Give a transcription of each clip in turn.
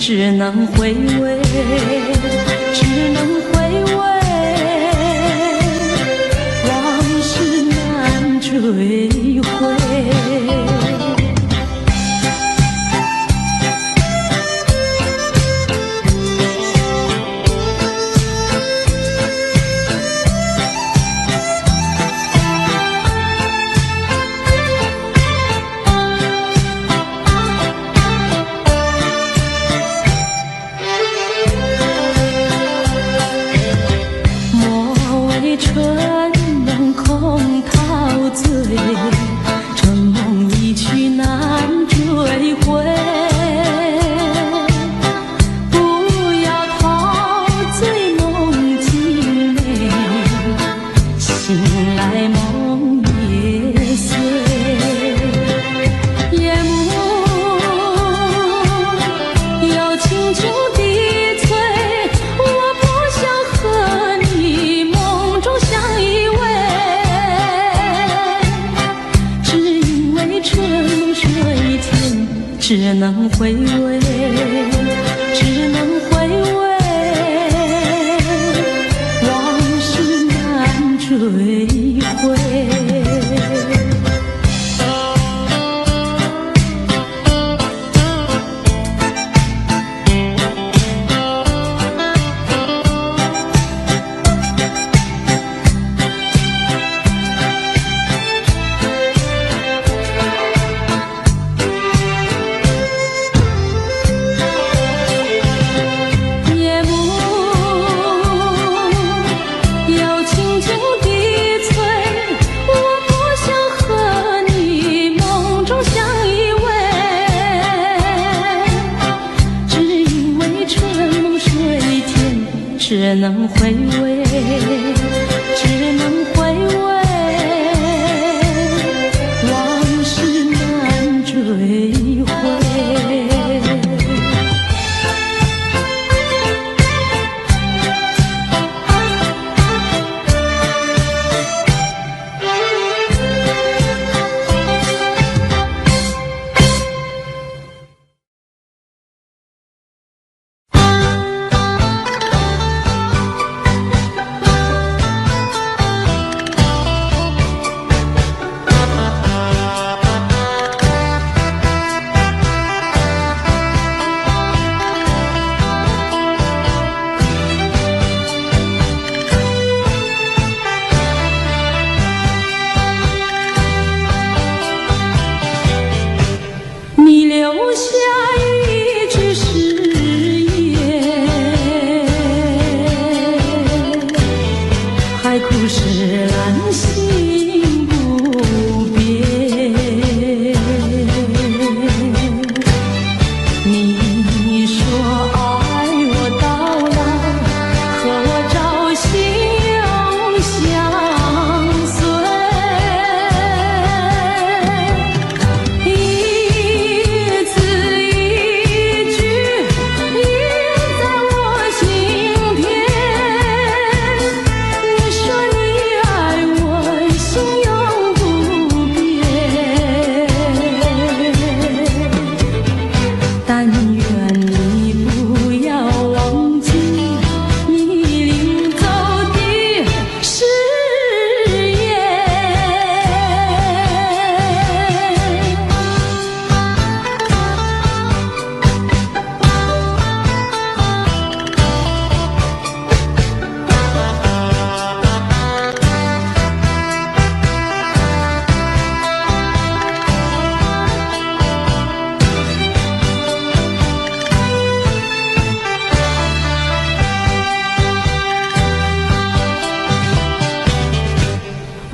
只能回味，只能回味，往事难追回。春梦空陶醉，春梦一去难追回。不要陶醉梦境美，醒来梦也碎。夜幕又轻轻低垂，我不想和你梦中相依偎，只因为春梦水天，只能回味，只能回味，往事难追回。只能回味，只能回味，往事难追回。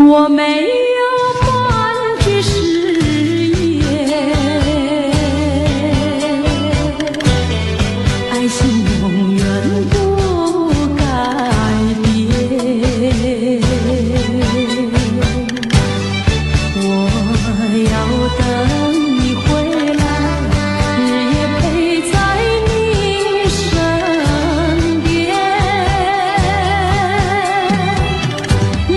我没有半句誓言，爱情永远不改变。我要等你回来，日夜陪在你身边。你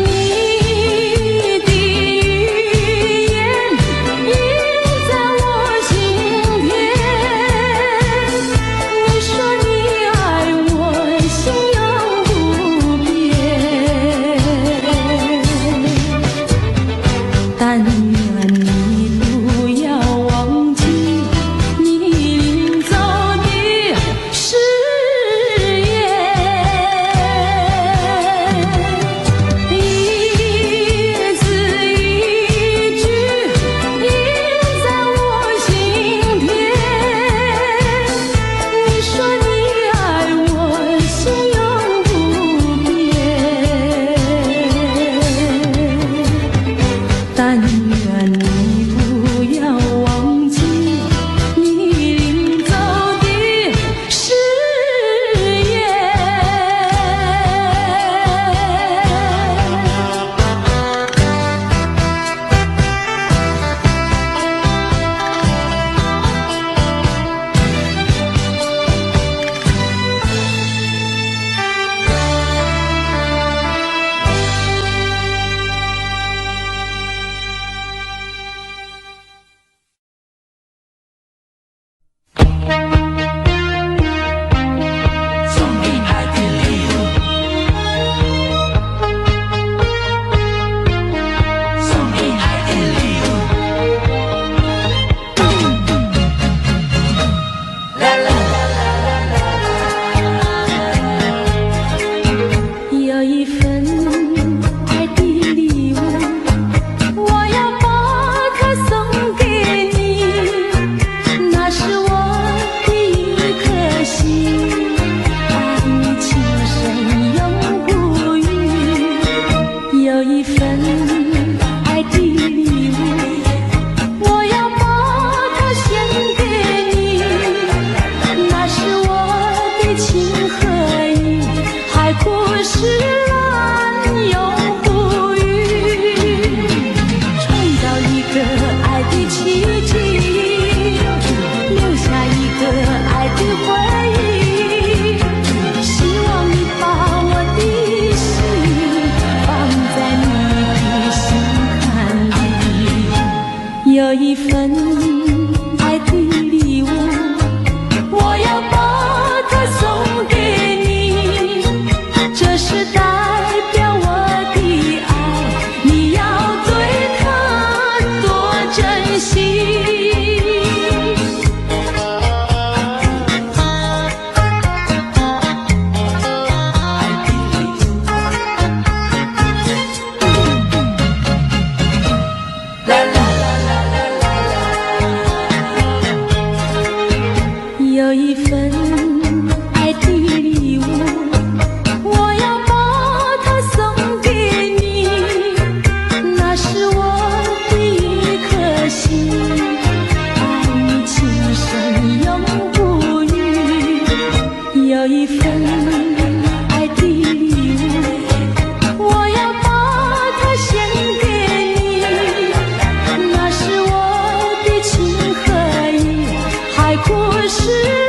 阔是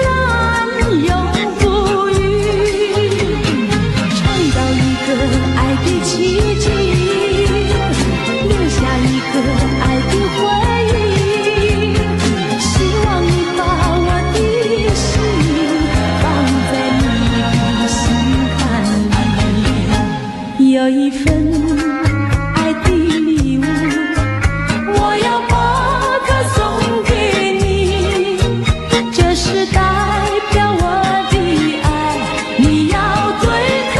蓝又不语，创造一个爱的奇迹，留下一个爱的回忆。希望你把我的心放在你的心坎里，有一份爱的礼物，我要把它送给你，这是代表我的爱，你要对它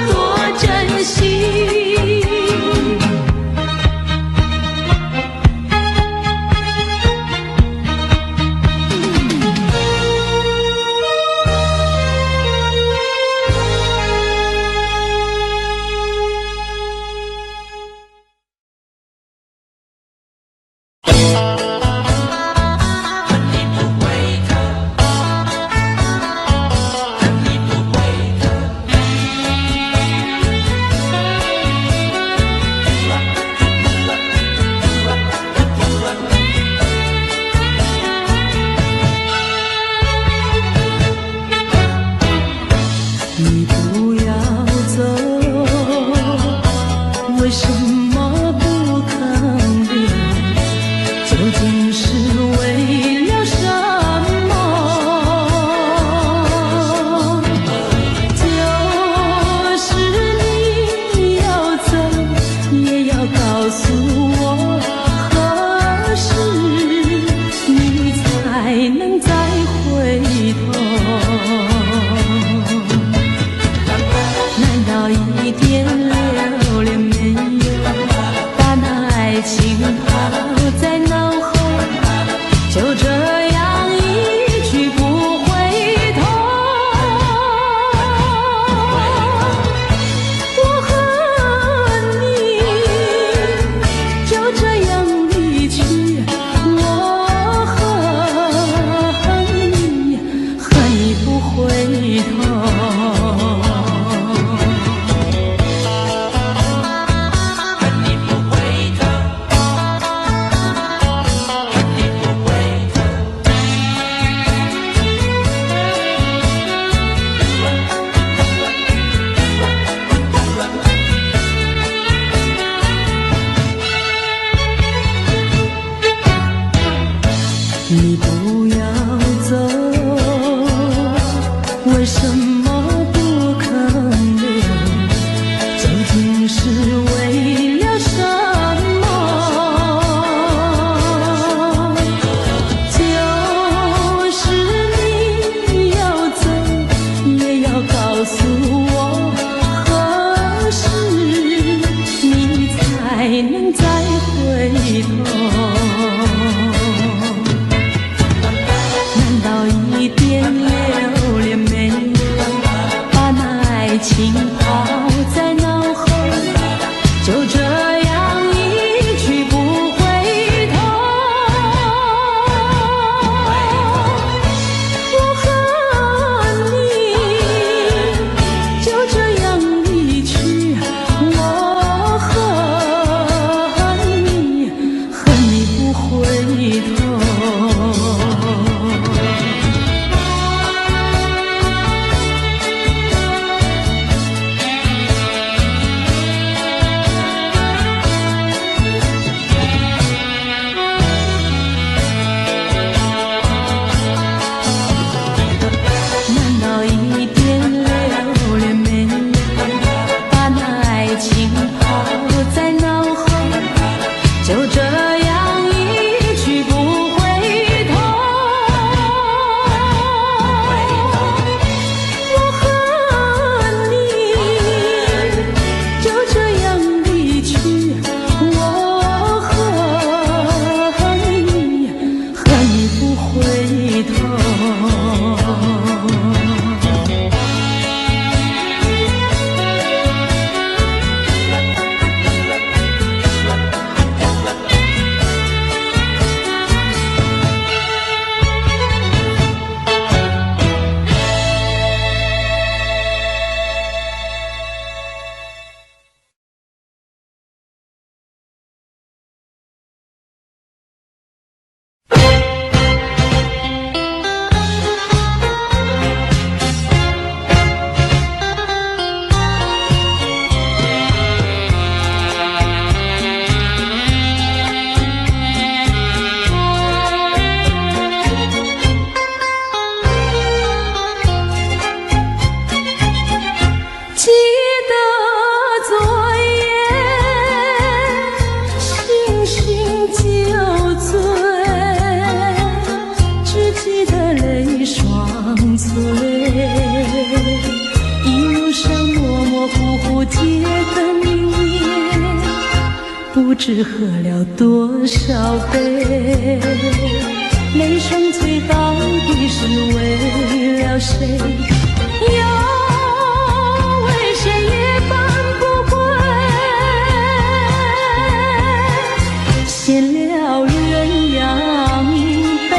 多珍惜。你不要走，为什么不肯留？究竟是为了什么？就是你要走，也要告诉我，何时你才能再回头？一点留恋没有，把那爱情抛在脑后，就这样一去不回头。我和你就这样离去，我恨你不回头。你不要走，为什么不肯留？究竟是为了什么？就是你要走，也要告诉我，何时你才能再回头？一点留恋没有，的泪双催，一路上模模糊糊街灯明灭，不知喝了多少杯，泪双催到底是为了谁？又为谁夜半不归？闲了鸳鸯杯。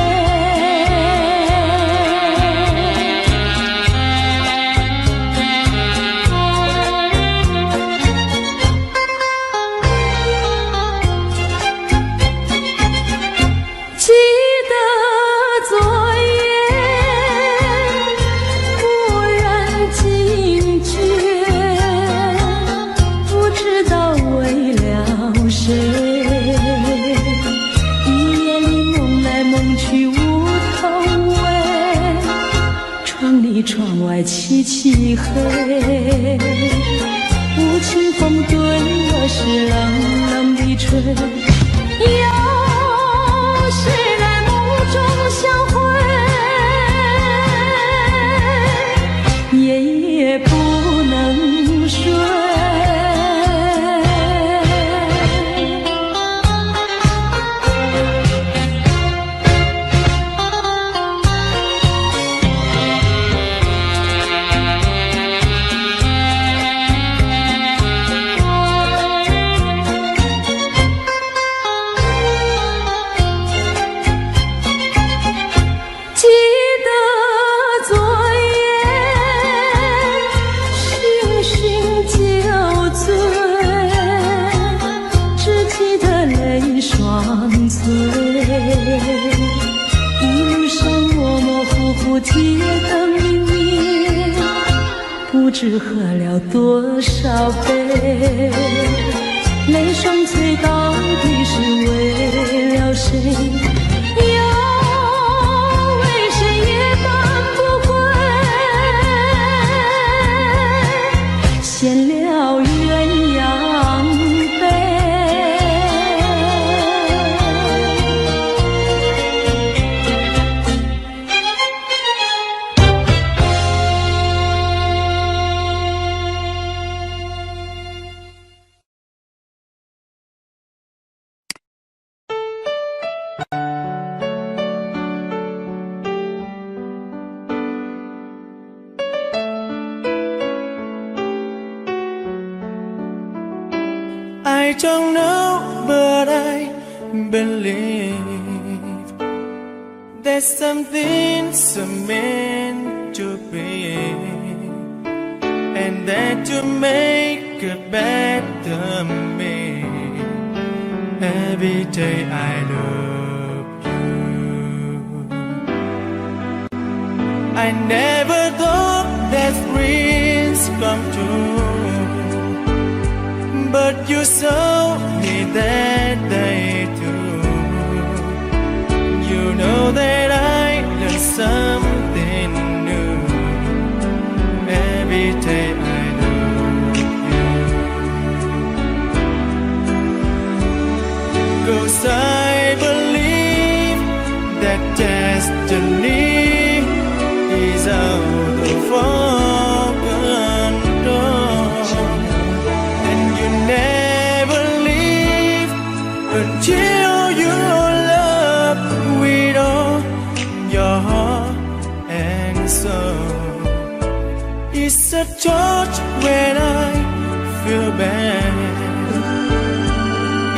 记得昨夜蓦然惊觉，不知道为了谁，一夜里梦来梦去无头尾，窗里窗外漆漆黑，无情风对我是冷冷的吹，又是在梦中相会，夜夜不能睡。记得昨夜醺醺酒醉，只记得泪双催，一路上模模糊糊街灯明灭，不知喝了多少杯，泪双催到底是为了谁？又为谁夜半不归？闲了鸳鸯杯。I don't know, but I believe there's something so meant to be, and that you make a better me. Every day I love you. I never thought that dreams come true, but you saw me that day too. You know that I learned something new. Every day I love you. 'Cause I believe that destiny is out of our control, and you never leave until you love with all your heart and soul. It's a touch when I feel bad,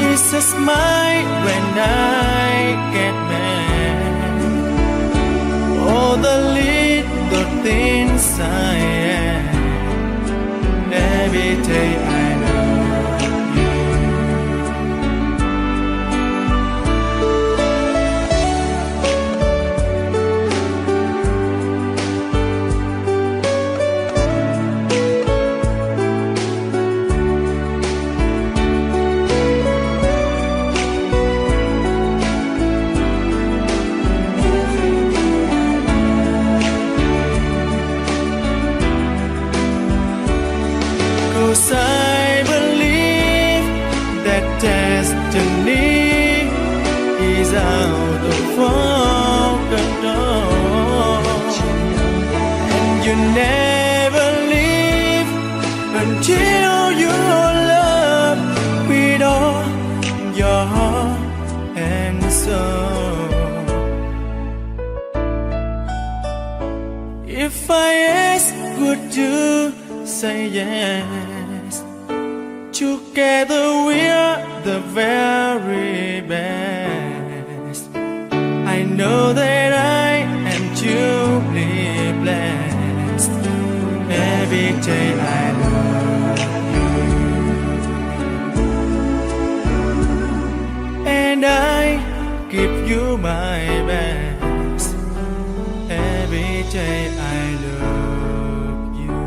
it's a smile when I get mad. All the little things I am. Every day I love you. never leave until your love with all your heart and soul. If I ask, would you say yes? Together we're the very best. I know that I am truly blessed. Every day I love you, and I give you my best. Every day I love you.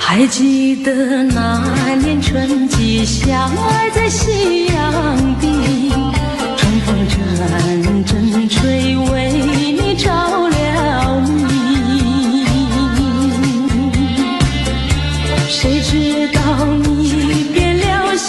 还记得那年春季，相爱在夕阳底，春风阵阵吹，为你着了迷。谁知道你变了心，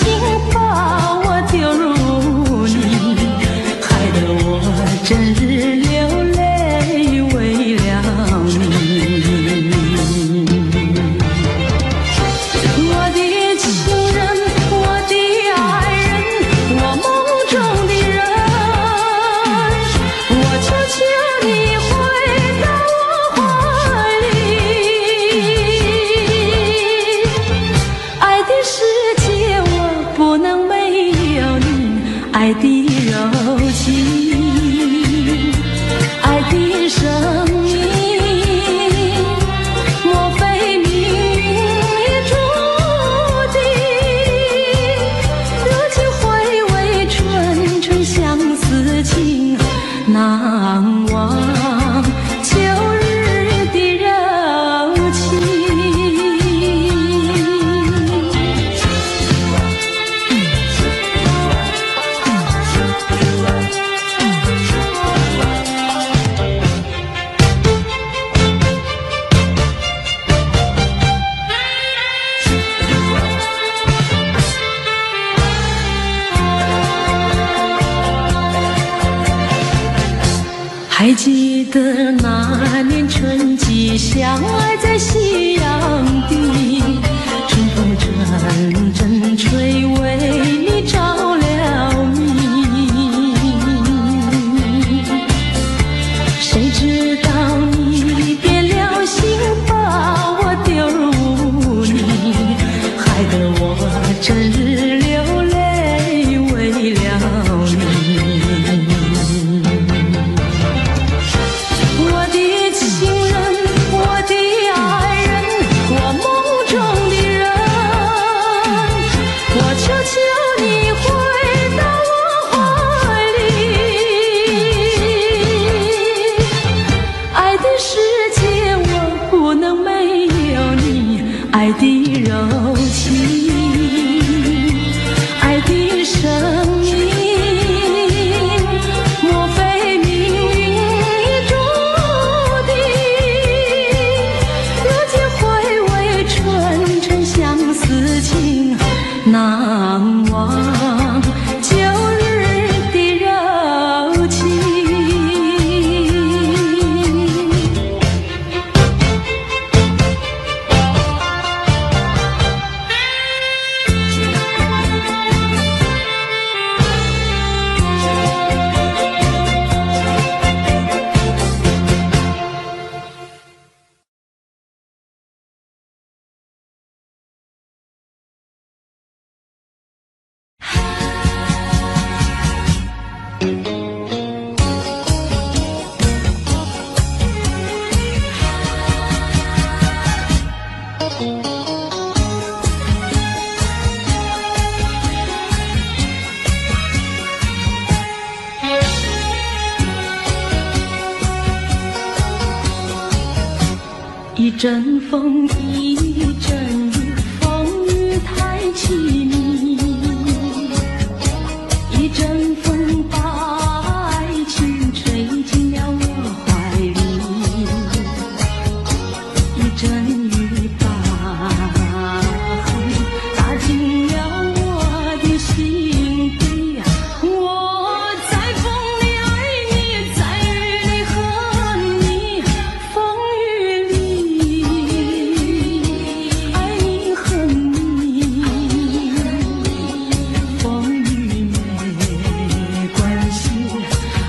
还记得那年春季，相爱在夕阳底，春风阵阵吹，为你着了迷。谁知道你变了心，把我丢入泥，害得我整日流泪为了你。爱的柔情，爱的生命，莫非命运已注定？如今回味纯纯相思情，难忘旧日的柔情。一阵风，一阵雨，风雨太凄迷。一阵风把爱情吹进了我怀里，一阵雨把恨打进了我的心底。我在风里爱你，在雨里恨你，风雨里爱你恨你，风雨没关系，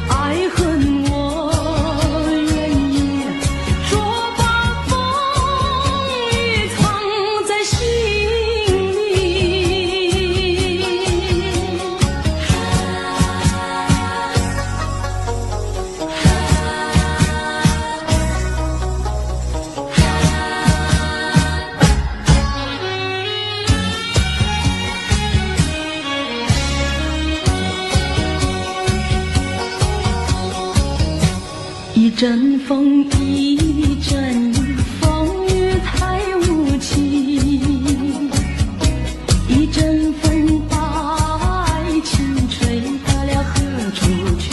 爱恨我愿意，说把风雨藏在心里。一阵风，一阵雨，风雨太无情。一阵风把爱情吹到了何处去？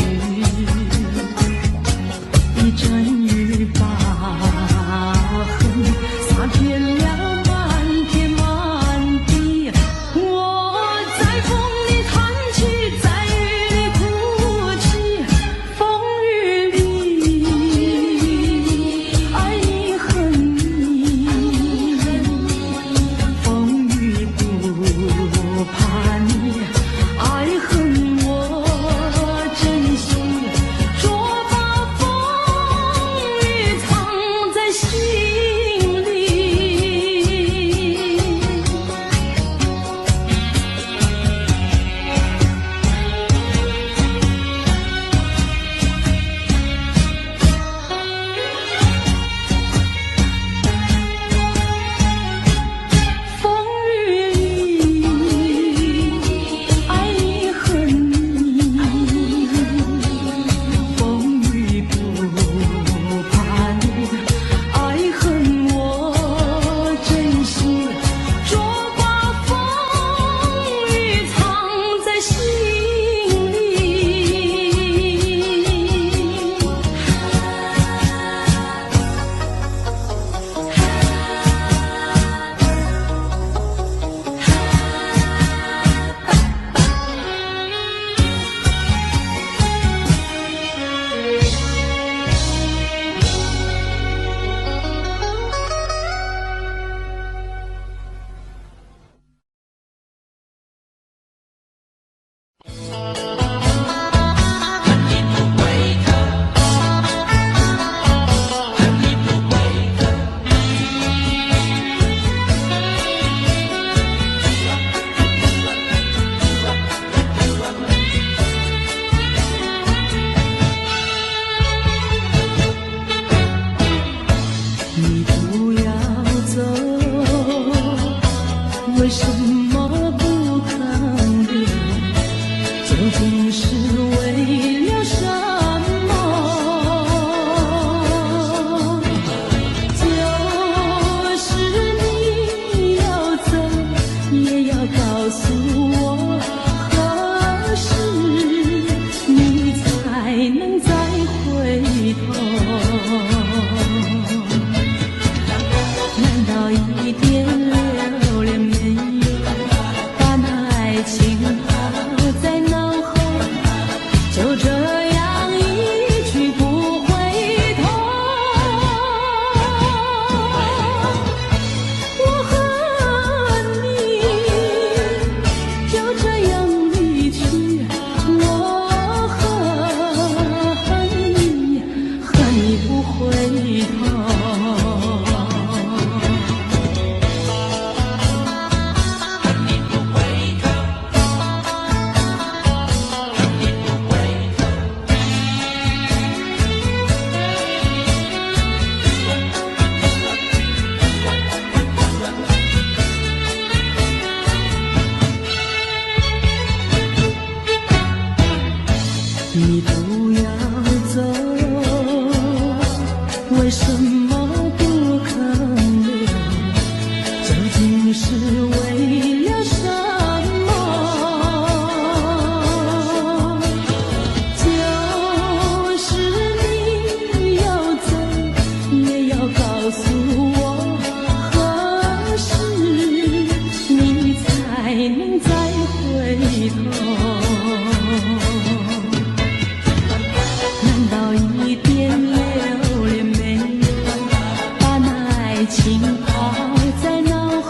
一阵雨把恨洒遍了满天满地。我在风里叹气，在雨里哭泣，风雨里爱你为什么不肯留？究竟是为了什么？就是你要走，也要告诉我，何时你才能再回头？难道一点留恋没有，把那爱情抛在脑后，就这样一去不回头？我和你就这样离去，我和你不回头。你不要走，为什么不肯留？究竟是为了什么？就是你要走，也要告诉我，何时你才能再回头？难道一点留恋没有，把那爱情抛在脑后，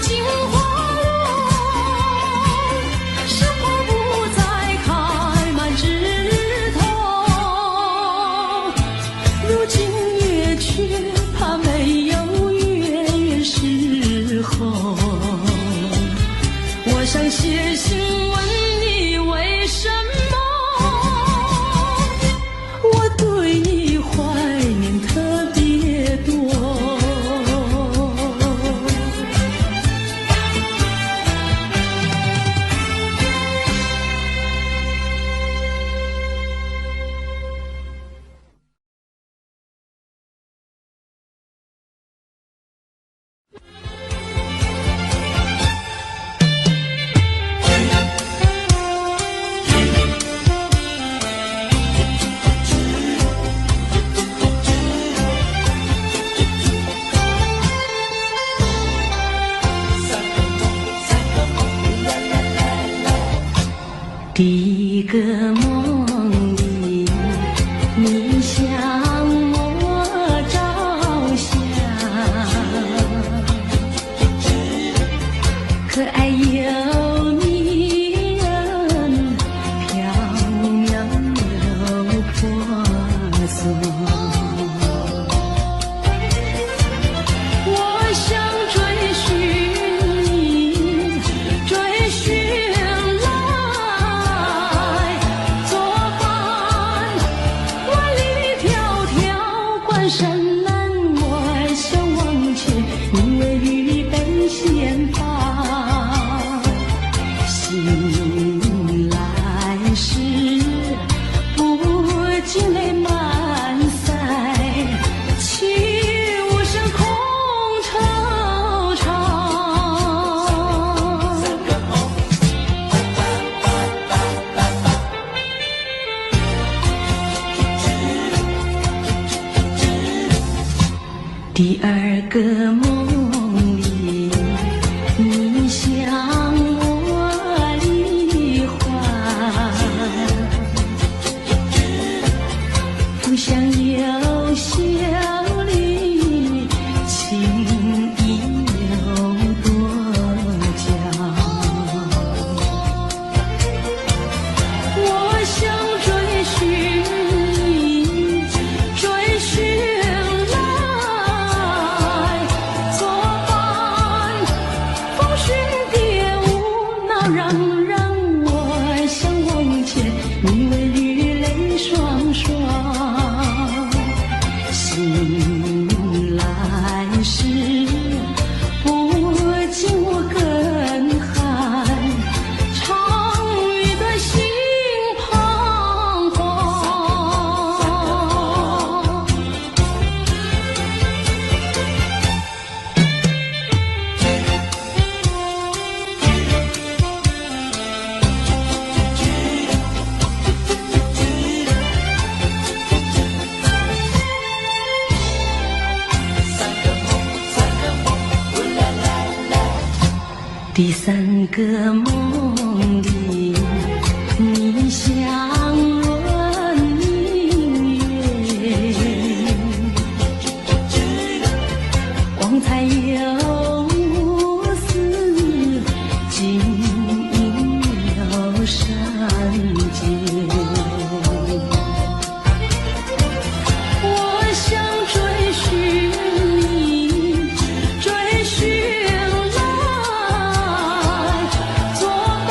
尽花落，生活不再开满枝头。如今也却怕没有月圆时候。我想写信问你为什么，我对你怀念特别多。第一个梦里，你向我照相，可爱又迷人，飘渺又婆娑。我想追寻你，追寻来作伴。万里迢迢，关山难外，想往前，你为预备先发。醒来时，不禁泪满腮，泣无声空惆怅。第二个梦里，你向我梨花，不想有笑里，情意有多娇。我想追寻你，追寻来作伴。风雪蝶舞，闹嚷嚷，我想往前，你为绿泪双双。醒来时，不禁我更寒，长雨的心彷徨。第三个梦里，你向我明月，光彩又似金银又闪结。我想追寻你，追寻来作伴。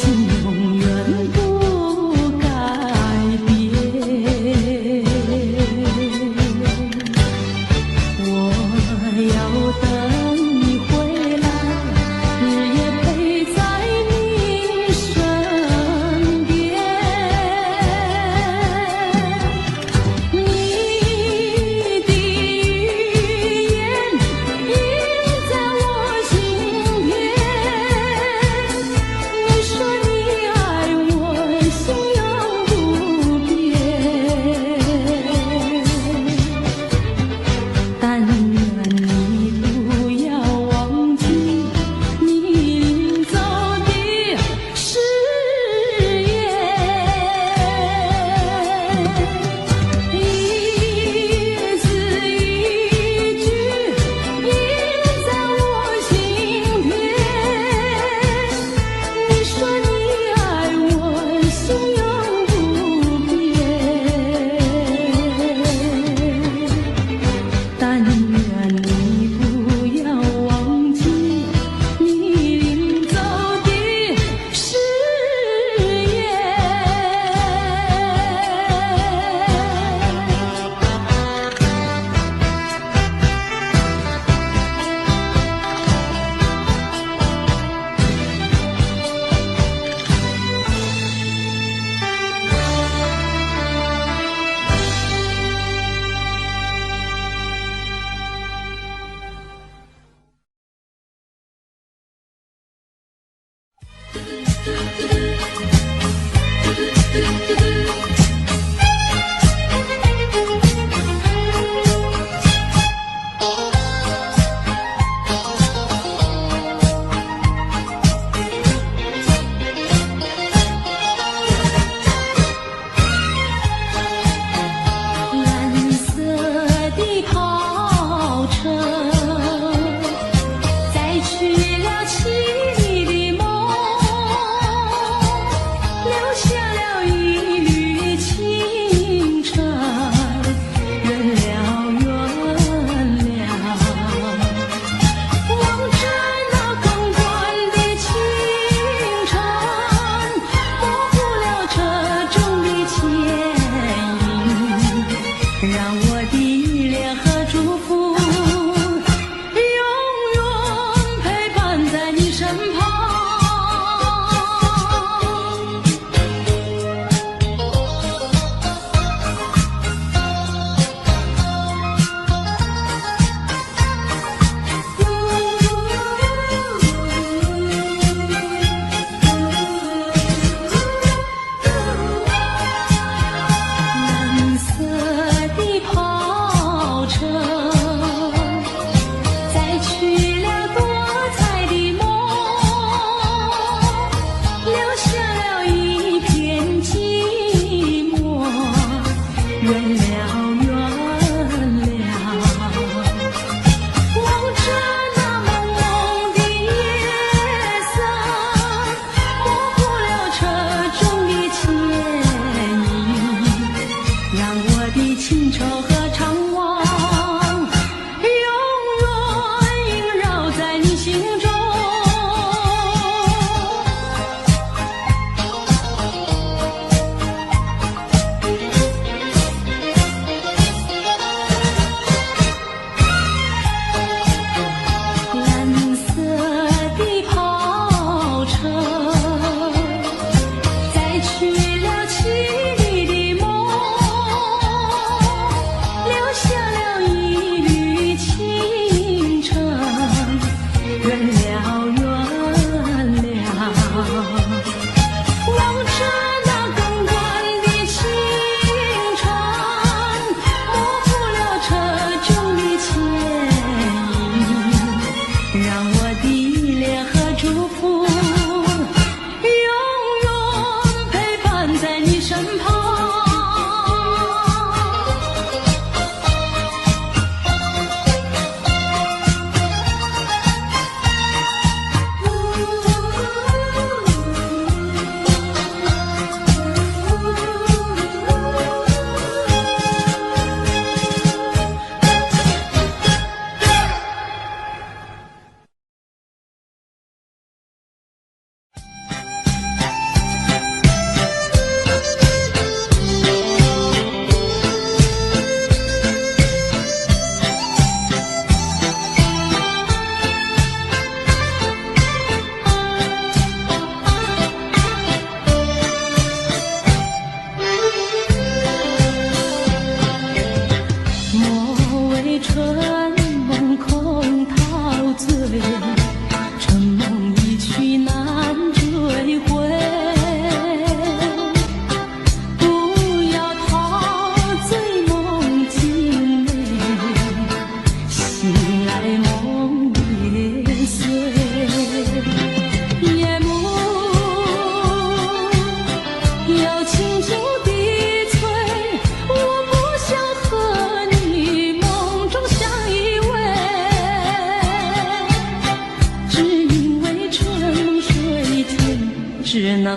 心永远不改变。我要等你回来，日夜陪在你身边。你的语言印在我心田，你说你爱我，心永不变。但愿你不要忘记你临走的誓言，一字一句印在我心田。你说你爱我，心永不变。但愿你不要忘记你临走的誓言。蓝色的跑车载去了妻的梦，留下了一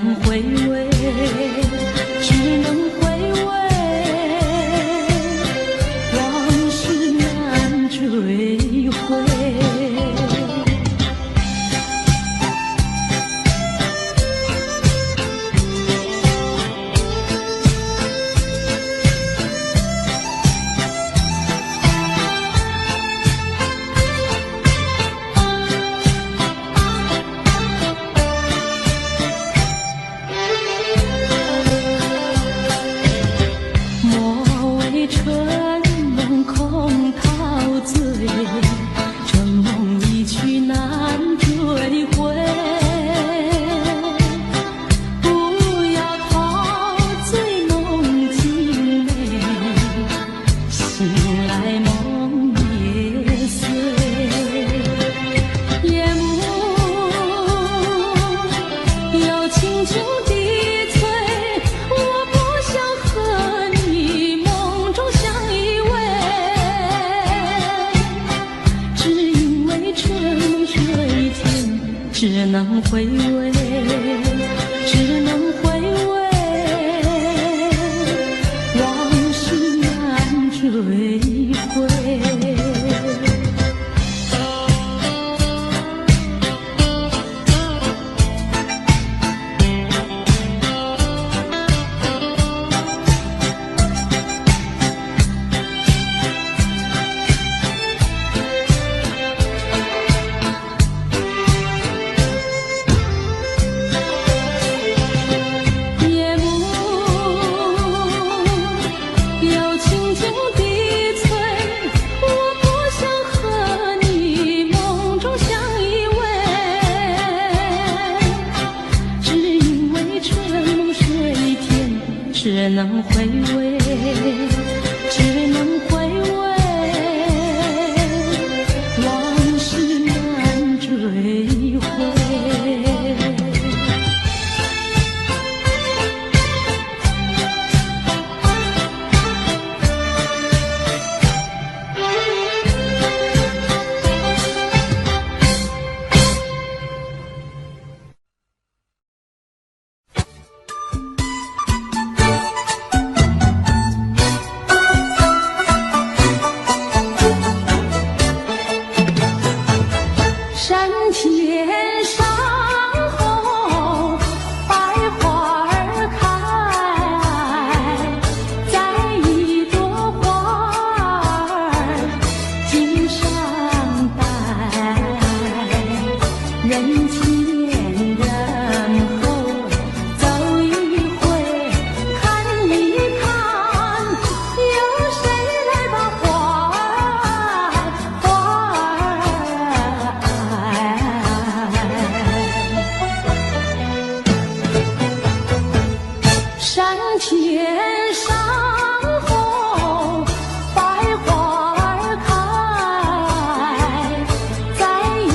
能回味，只能回味，往事难追回。只能回味，只能回味，往事难追回。只能回味，只能回味，往事难追回。山前山后百花儿开，在一朵花儿襟上戴，人前人后走一回，看一看，有谁来把花儿山前山后百花儿开，在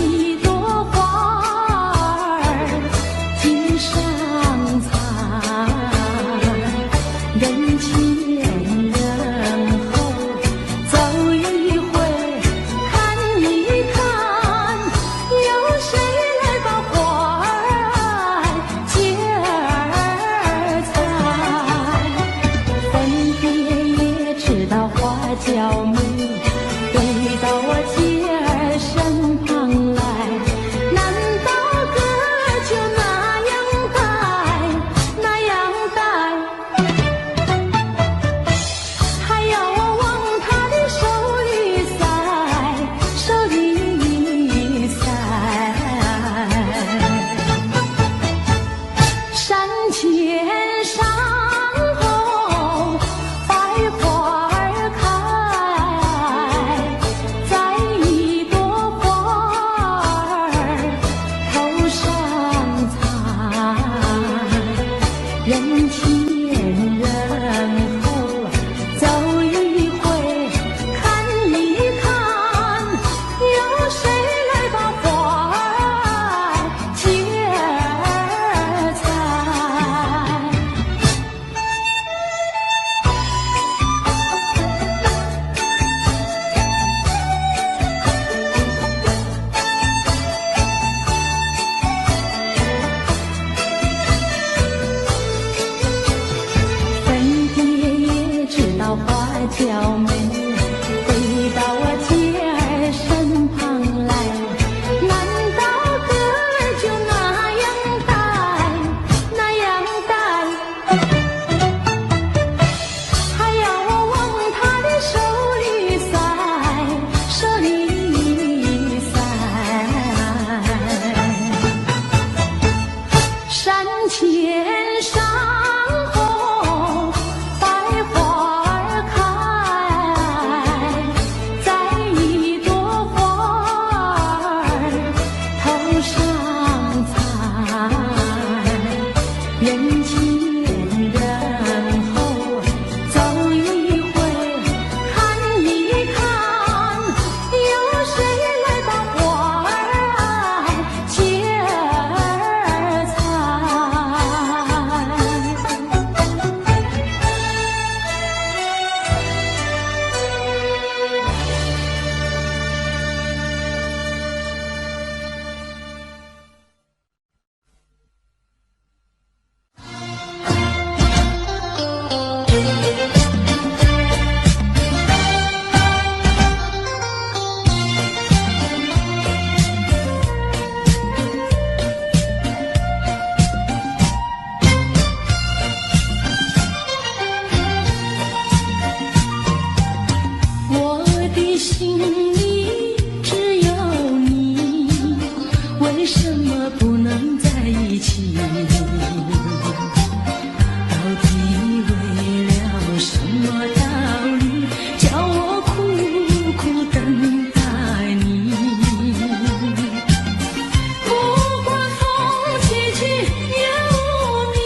一朵花儿襟上采，人前人后走一回，看一看，有谁来把花儿接儿采。分别也知道花娇美，飞到我姐儿身旁来，难道哥就那样戴，那样戴，还要我往他的手里塞，手里塞。山前山后百花儿开，在一朵花儿头上采，人前人后走一回，看一看，有谁来把花儿接儿采。娇美，飞到我姐儿身旁来。难道歌儿就那样带，那样带？还要我往她的手里塞，手里塞。山前山后百花儿开，摘一朵花儿头上采。人前人后走一回，看一看，有谁来把花儿接儿采？我的心里只有你，为什么不能在一起？到底为了什么道理，叫我苦苦等待你？不管风起起也无名，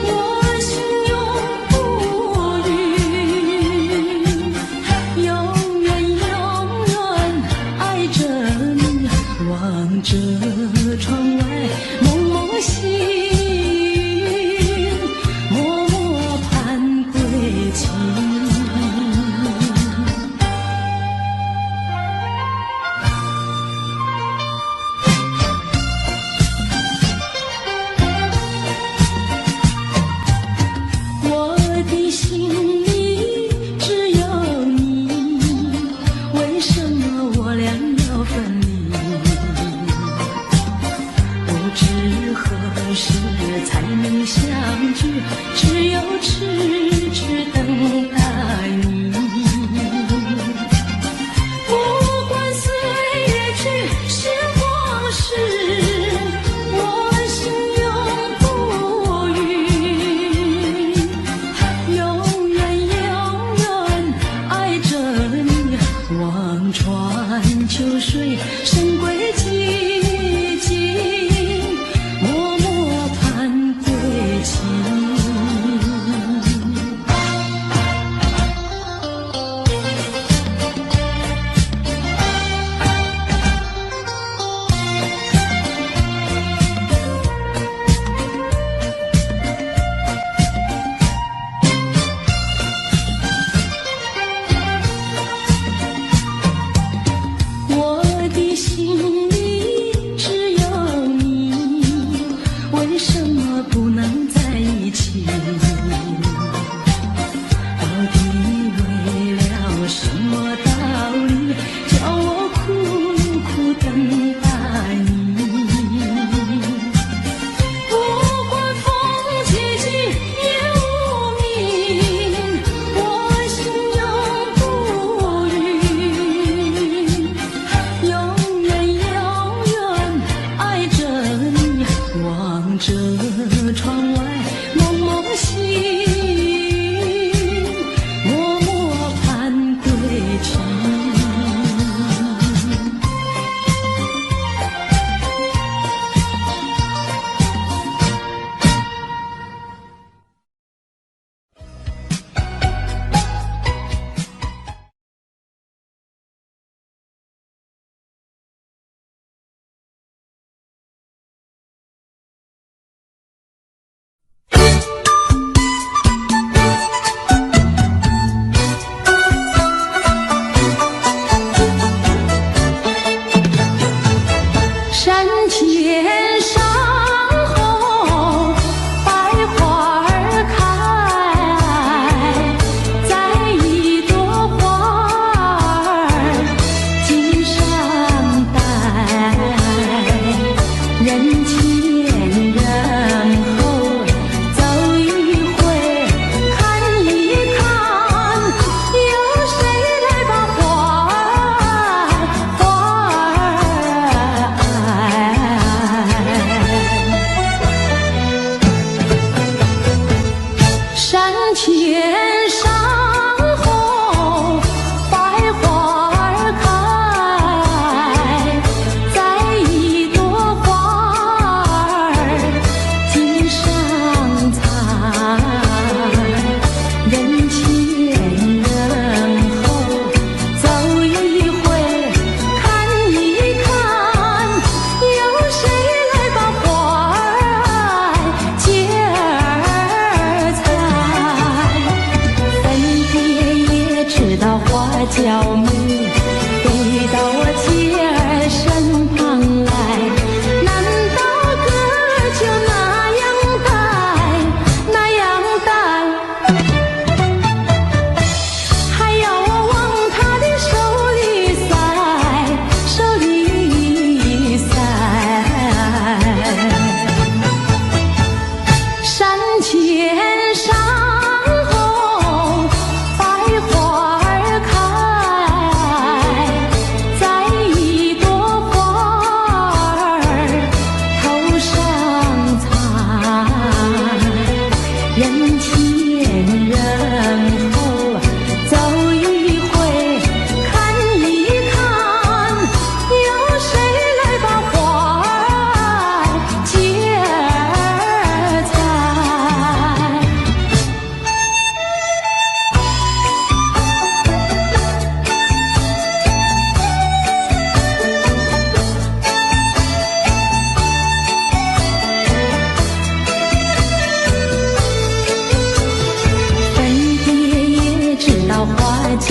我心永不渝。永远永远爱着你，望着窗外蒙蒙细云，默默盼归期。我的心里只有你，为什么我俩要分离？不知何时才能相聚，只有痴痴等待你。不管岁月去，时光逝，我心永不渝。永远永远爱着你，望穿秋水，深归寂静，默默盼归期。我的心里只有你，为什么不能在一起？到底为了什么道理，叫我苦苦等待你？不管风起起也无名，我心永不渝。永远永远爱着你，望着窗外蒙蒙细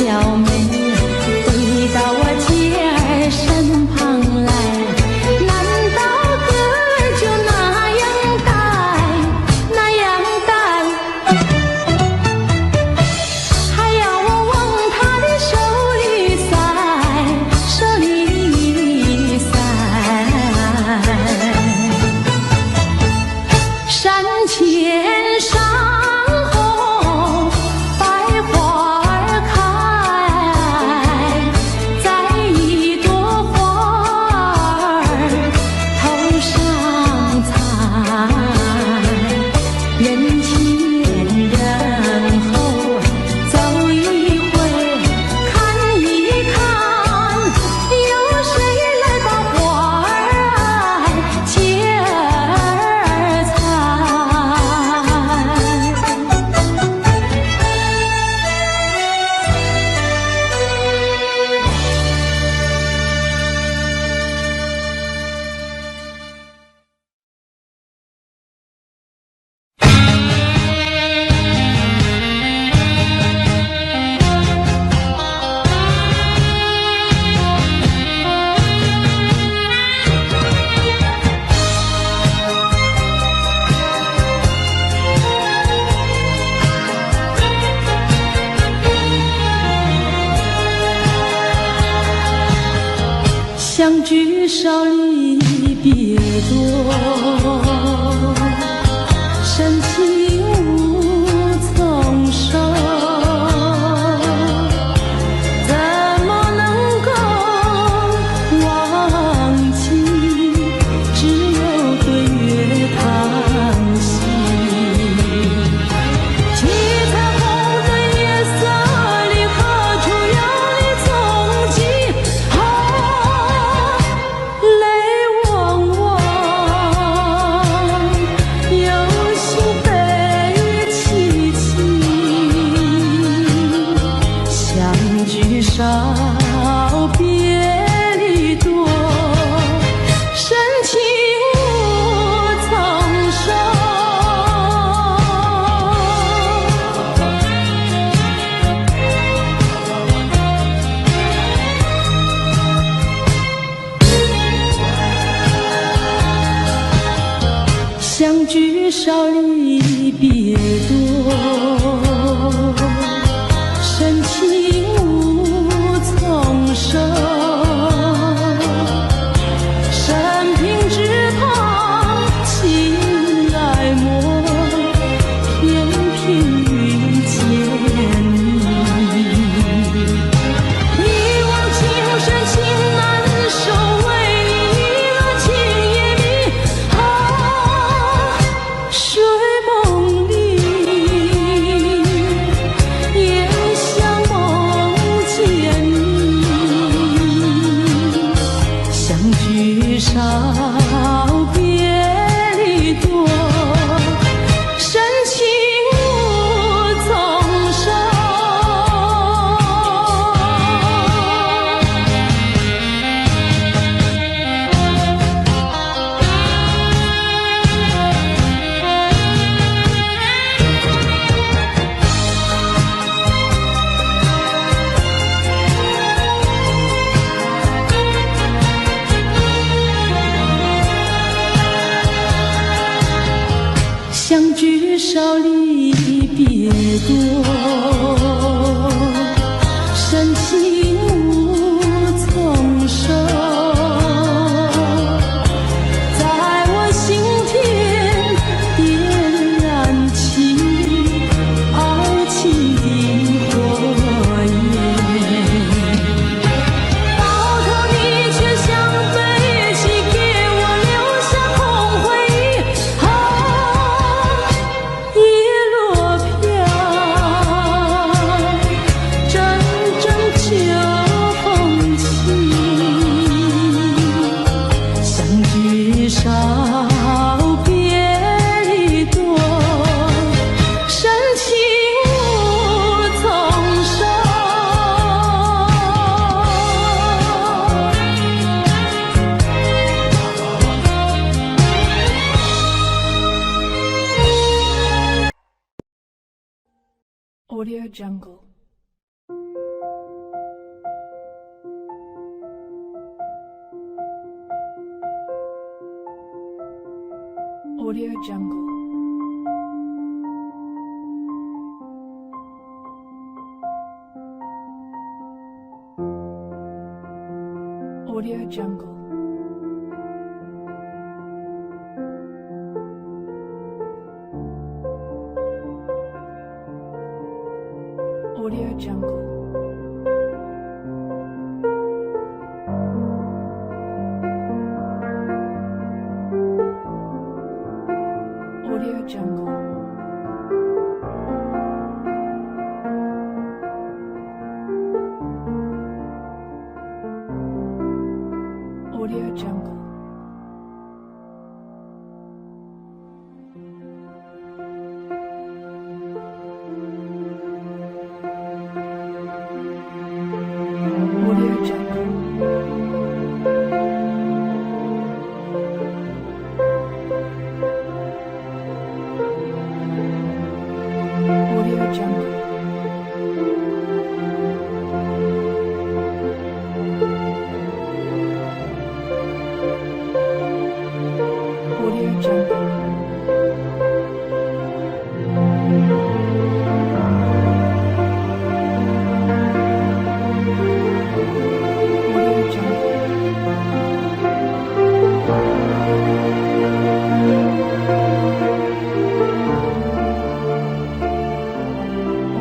娇美，回到我姐儿身旁来。难道歌就那样带，那样带？还要我往她的手里塞，手里塞。山前上红，百花儿开，摘一朵花儿头上采。人前人后走一回，看一看，有谁来把花儿接儿采？相聚少离别多，深情无从收。怎么能够忘记？只有对月叹息。七彩虹的夜色里，何处有你踪迹？泪汪汪，有心悲戚戚。相聚少，别离多，深情无从收。相聚少，离别多，深情无从收。生平只盼情来磨，偏偏遇见你。一往情深情难收，为你了情也迷。睡梦里也想梦见你。相聚少，别离多，深情无从收。相聚少，离别多，深情无从收。在我心田点燃起爱情的火焰，到头你却像废弃，给我留下空回忆。叶落飘，阵阵秋风起。相聚少，别离多，深情无从收。Audio Jungle. Jungle. Audio Jungle. Audio Jungle. Audio Jungle. Audio Jungle. Audio Jungle. Audio Jungle. Audio Jungle. Audio Jungle.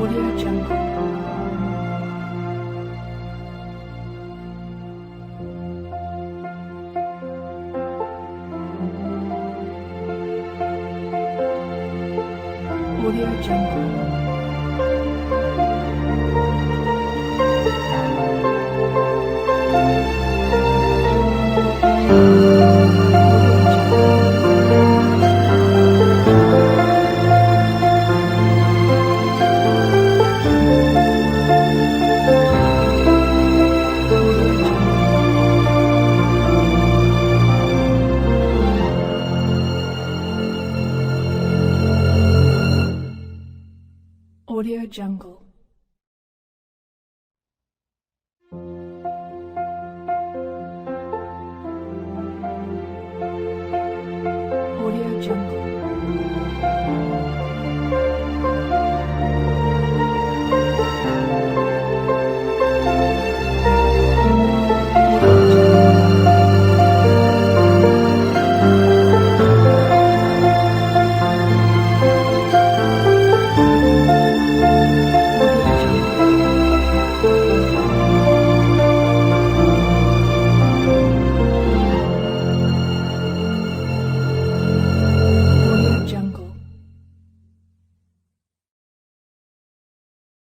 Audio Jungle. Audio Jungle. Audio Jungle.